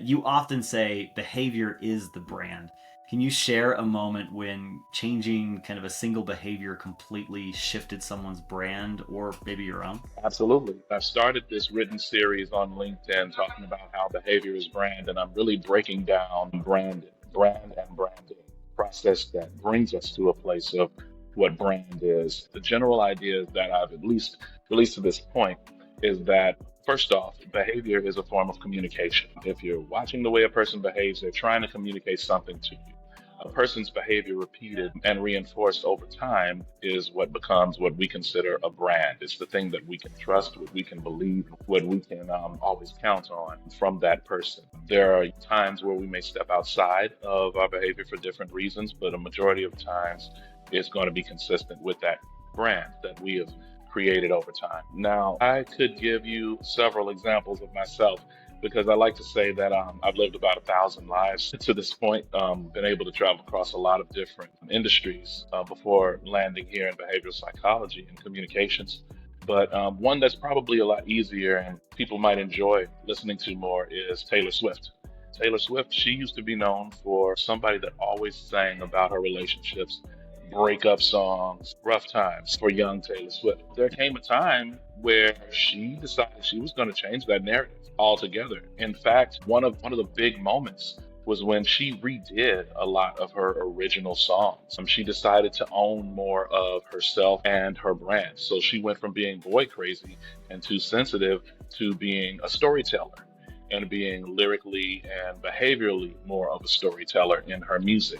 You often say behavior is the brand. Can you share a moment when changing kind of a single behavior completely shifted someone's brand or maybe your own? Absolutely. I've started this written series on LinkedIn talking about how behavior is brand, and I'm really breaking down brand and branding process that brings us to a place of what brand is. The general idea that I've at least to this point, is that first off, behavior is a form of communication. If you're watching the way a person behaves, they're trying to communicate something to you. A person's behavior repeated and reinforced over time is what becomes what we consider a brand. It's the thing that we can trust, what we can believe, what we can always count on from that person. There are times where we may step outside of our behavior for different reasons, but a majority of times it's going to be consistent with that brand that we have created over time. Now, I could give you several examples of myself because I like to say that I've lived about 1,000 lives to this point, been able to travel across a lot of different industries before landing here in behavioral psychology and communications. But one that's probably a lot easier and people might enjoy listening to more is Taylor Swift. Taylor Swift, she used to be known for somebody that always sang about her relationships, breakup songs, rough times for young Taylor Swift. There came a time where she decided she was going to change that narrative altogether. In fact, one of the big moments was when she redid a lot of her original songs. She decided to own more of herself and her brand. So she went from being boy crazy and too sensitive to being a storyteller and being lyrically and behaviorally more of a storyteller in her music.